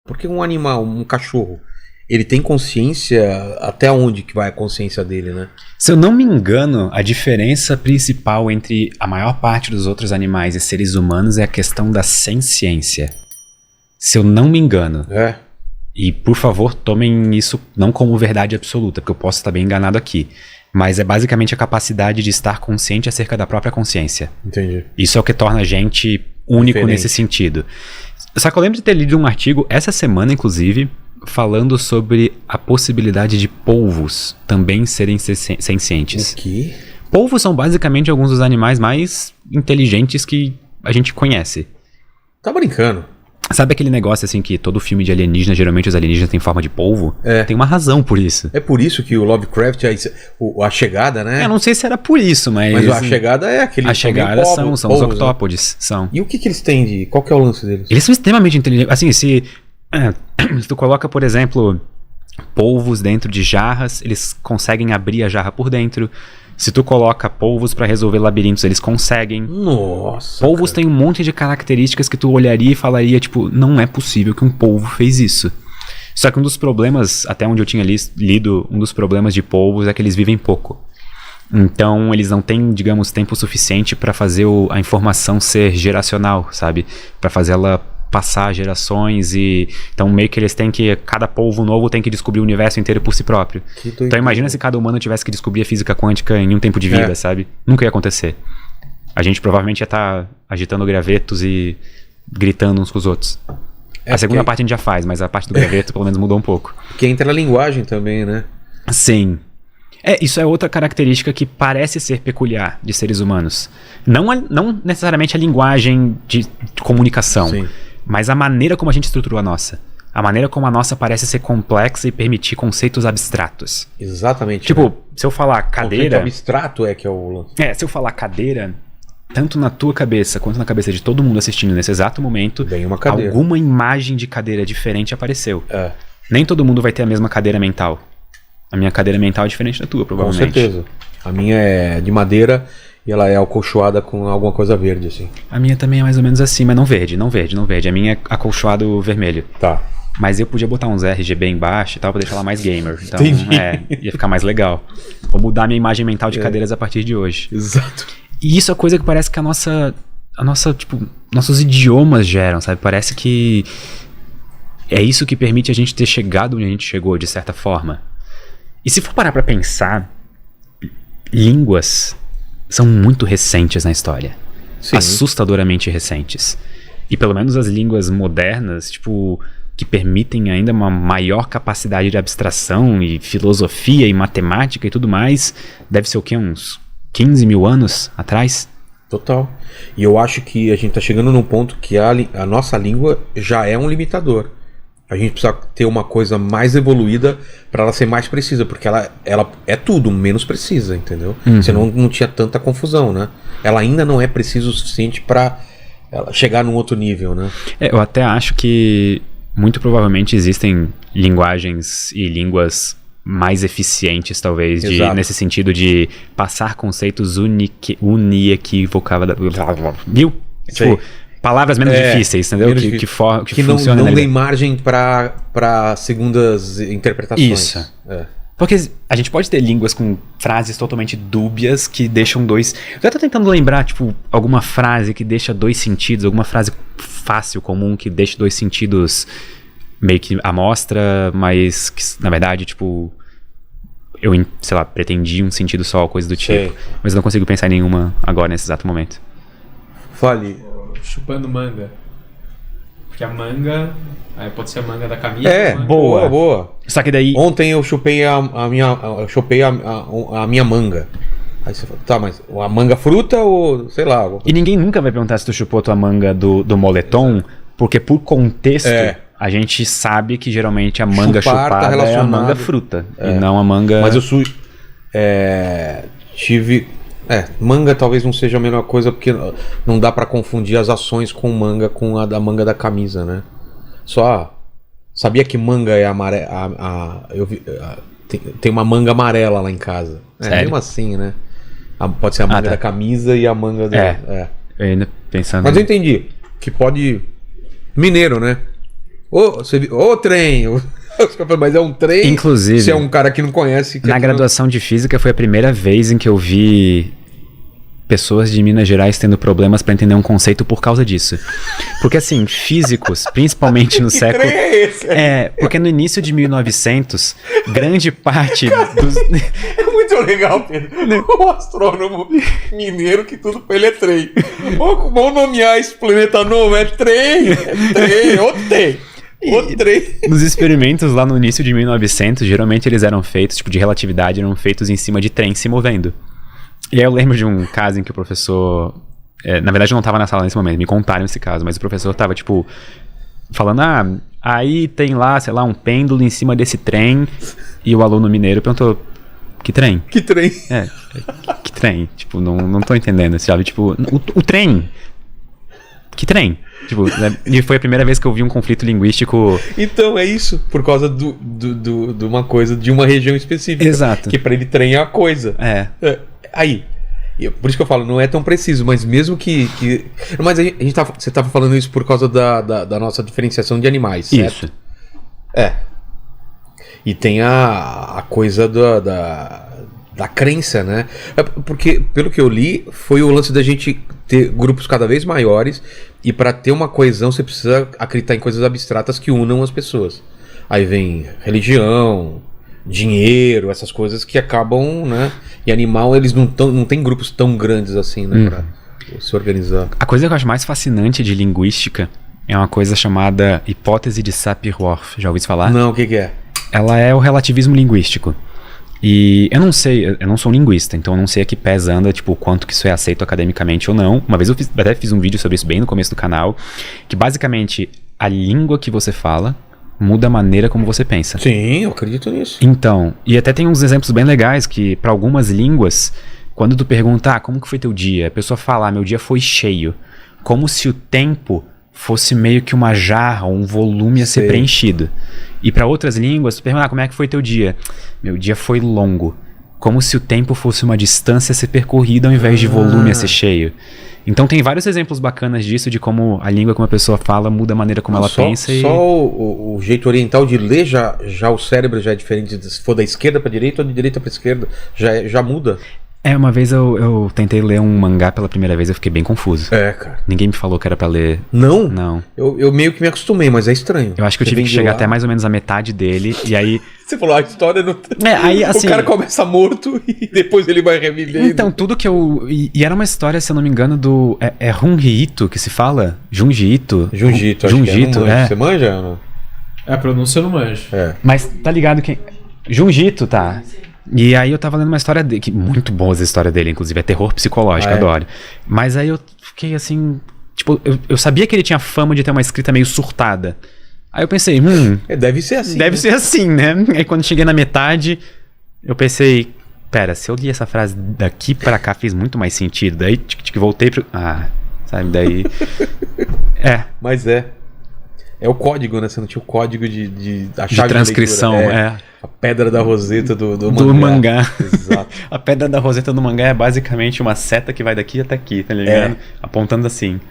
Porque um animal, um cachorro, ele tem consciência, até onde que vai a consciência dele, né? Se eu não me engano, a diferença principal entre a maior parte dos outros animais e seres humanos é a questão da senciência. Se eu não me engano. É. E, por favor, tomem isso não como verdade absoluta, porque eu posso estar bem enganado aqui. Mas é basicamente a capacidade de estar consciente acerca da própria consciência. Entendi. Isso é o que torna a gente único nesse sentido. Só que eu lembro de ter lido um artigo essa semana, inclusive, falando sobre a possibilidade de polvos também serem sencientes. O quê? Polvos são basicamente alguns dos animais mais inteligentes que a gente conhece. Tá brincando? Sabe aquele negócio assim que todo filme de alienígena, geralmente os alienígenas têm forma de polvo? É. Tem uma razão por isso. É por isso que o Lovecraft, a chegada, né? Eu não sei se era por isso, mas... Mas a chegada é aquele... A chegada são os octópodes, são. E o que eles têm de... Qual que é o lance deles? Eles são extremamente inteligentes. Assim, se tu coloca, por exemplo, polvos dentro de jarras, eles conseguem abrir a jarra por dentro. Se tu coloca polvos pra resolver labirintos, eles conseguem. Nossa. Polvos têm um monte de características que tu olharia e falaria, tipo, não é possível que um polvo fez isso. Só que um dos problemas, até onde eu tinha lido, um dos problemas de polvos é que eles vivem pouco. Então, eles não têm, digamos, tempo suficiente pra fazer a informação ser geracional, sabe? Pra fazer ela passar gerações e... Então meio que eles têm que... Cada polvo novo tem que descobrir o universo inteiro por si próprio. Então imagina se cada humano tivesse que descobrir a física quântica em um tempo de vida, sabe? Nunca ia acontecer. A gente provavelmente ia estar agitando gravetos e gritando uns com os outros. A segunda parte a gente já faz, mas a parte do graveto pelo menos mudou um pouco. Porque entra a linguagem também, né? Sim. Isso é outra característica que parece ser peculiar de seres humanos. Não necessariamente a linguagem de comunicação. Sim. Mas a maneira como a gente estruturou a nossa. A maneira como a nossa parece ser complexa e permitir conceitos abstratos. Exatamente. Tipo, né? Se eu falar cadeira... Conceito abstrato é que é o lance. Se eu falar cadeira, tanto na tua cabeça quanto na cabeça de todo mundo assistindo nesse exato momento, Vem uma cadeira. Alguma imagem de cadeira diferente apareceu. É. Nem todo mundo vai ter a mesma cadeira mental. A minha cadeira mental é diferente da tua, provavelmente. Com certeza. A minha é de madeira... E ela é acolchoada com alguma coisa verde, assim. A minha também é mais ou menos assim, mas não verde. A minha é acolchoado vermelho. Tá. Mas eu podia botar uns RGB embaixo e tal, pra deixar ela mais gamer. Então, Entendi. Ia ficar mais legal. Vou mudar minha imagem mental de cadeiras a partir de hoje. Exato. E isso é coisa que parece que a nossa, tipo, nossos idiomas geram, sabe? Parece que é isso que permite a gente ter chegado onde a gente chegou, de certa forma. E se for parar pra pensar, línguas... são muito recentes na história. Sim. Assustadoramente recentes. E pelo menos as línguas modernas, tipo, que permitem ainda uma maior capacidade de abstração e filosofia e matemática e tudo mais, deve ser o quê? Uns 15 mil anos atrás? Total. E eu acho que a gente tá chegando num ponto que a nossa língua já é um limitador. A gente precisa ter uma coisa mais evoluída para ela ser mais precisa, porque ela é tudo menos precisa, entendeu? Senão não tinha tanta confusão, né? Ela ainda não é precisa o suficiente para chegar num outro nível, né? Eu até acho que muito provavelmente existem linguagens e línguas mais eficientes, talvez, nesse sentido de passar conceitos uniequivocáveis. Viu? Tipo... palavras menos difíceis, entendeu? Que não funcionam. Não tem margem para segundas interpretações. Isso. Porque a gente pode ter línguas com frases totalmente dúbias que deixam dois... Eu já tô tentando lembrar, tipo, alguma frase que deixa dois sentidos, alguma frase fácil, comum, que deixa dois sentidos meio que à mostra, mas que, na verdade, tipo... eu, sei lá, pretendi um sentido só, coisa do tipo. Sei. Mas eu não consigo pensar em nenhuma agora, nesse exato momento. Fale... Chupando manga. Porque a manga... Aí pode ser a manga da camisa. Boa. Só que daí... Ontem eu chupei a minha manga. Aí você fala, tá, mas a manga fruta ou sei lá... E ninguém nunca vai perguntar se tu chupou tua manga do moletom, exato. Porque por contexto... a gente sabe que geralmente a manga chupada é a manga fruta. E não a manga... Mas eu tive... manga talvez não seja a mesma coisa, porque não dá pra confundir as ações com manga com a da manga da camisa, né? Sabia que manga é amarela? Tem uma manga amarela lá em casa. Mesmo assim, né? Pode ser a manga da camisa e a manga Eu ainda pensando... Mas eu entendi que pode... Mineiro, né? Ô, você viu? Ô, trem! Mas é um trem. Inclusive, se é um cara que não conhece. na graduação de física foi a primeira vez em que eu vi pessoas de Minas Gerais tendo problemas para entender um conceito por causa disso. Porque assim, físicos, principalmente no século... Que trem é esse? porque no início de 1900, grande parte dos... É muito legal, Pedro. O astrônomo mineiro que tudo pra ele é trem. Vamos nomear esse planeta novo, é trem, outro trem. Outro trem. Nos experimentos lá no início de 1900, geralmente eles eram feitos, tipo, de relatividade, eram feitos em cima de trem se movendo. E aí eu lembro de um caso em que o professor... na verdade eu não tava na sala nesse momento, me contaram esse caso, mas o professor tava, tipo, falando, aí tem lá, sei lá, um pêndulo em cima desse trem, e o aluno mineiro perguntou, que trem? Que trem? Que trem? Tipo, não tô entendendo, sabe? Tipo, o trem. Que trem? Tipo, e foi a primeira vez que eu vi um conflito linguístico. Então, é isso. Por causa de uma coisa, de uma região específica. Exato. Que pra ele trem é a coisa. Aí. Por isso que eu falo, não é tão preciso, mas mesmo que... Mas você tava falando isso por causa da nossa diferenciação de animais, certo? Isso. E tem a coisa da crença, né? Porque, pelo que eu li, foi o lance da gente ter grupos cada vez maiores e para ter uma coesão você precisa acreditar em coisas abstratas que unam as pessoas. Aí vem religião, dinheiro, essas coisas que acabam, né? E animal, eles não tem grupos tão grandes assim, né? Pra se organizar. A coisa que eu acho mais fascinante de linguística é uma coisa chamada hipótese de Sapir-Whorf. Já ouviu falar? Não, o que é? Ela é o relativismo linguístico. E eu não sei, eu não sou linguista, então eu não sei a que pés anda, tipo, o quanto que isso é aceito academicamente ou não. Uma vez eu até fiz um vídeo sobre isso bem no começo do canal, que basicamente a língua que você fala muda a maneira como você pensa. Sim, eu acredito nisso. Então, e até tem uns exemplos bem legais que para algumas línguas, quando tu pergunta, como que foi teu dia? A pessoa fala, meu dia foi cheio. Como se o tempo fosse meio que uma jarra, um volume a ser preenchido. E para outras línguas, tu pergunta, como é que foi teu dia? Meu dia foi longo. Como se o tempo fosse uma distância a ser percorrida ao invés de volume a ser cheio. Então tem vários exemplos bacanas disso, de como a língua que uma pessoa fala muda a maneira como ela pensa. Só o jeito oriental de ler, já o cérebro já é diferente, se for da esquerda para direita ou de direita para esquerda, já muda. Uma vez eu tentei ler um mangá pela primeira vez, eu fiquei bem confuso. Cara. Ninguém me falou que era pra ler. Não? Não. Eu meio que me acostumei, mas é estranho. Eu acho que eu tive que chegar até mais ou menos a metade dele, e aí... Você falou, a história não... aí, assim... O cara começa morto e depois ele vai revivendo. Então, tudo que eu... E era uma história, se eu não me engano, do... É Junji Ito que se fala? Junji Ito? Junji Ito, acho que é. Você manja ou não? A pronúncia eu não manjo. Mas tá ligado quem... Junji Ito, tá... E aí eu tava lendo uma história dele, que muito boa essa história dele, inclusive, é terror psicológico, adoro. Mas aí eu fiquei assim, tipo, eu sabia que ele tinha fama de ter uma escrita meio surtada. Aí eu pensei, deve ser assim. Deve ser assim, né? Aí quando cheguei na metade, eu pensei, pera, se eu li essa frase daqui pra cá fez muito mais sentido. Daí voltei pro... sabe, daí... Mas é o código, né? Você não tinha o código de a chave de transcrição, A pedra da Roseta do mangá. Exato. A pedra da Roseta do mangá é basicamente uma seta que vai daqui até aqui, tá ligado? Apontando assim.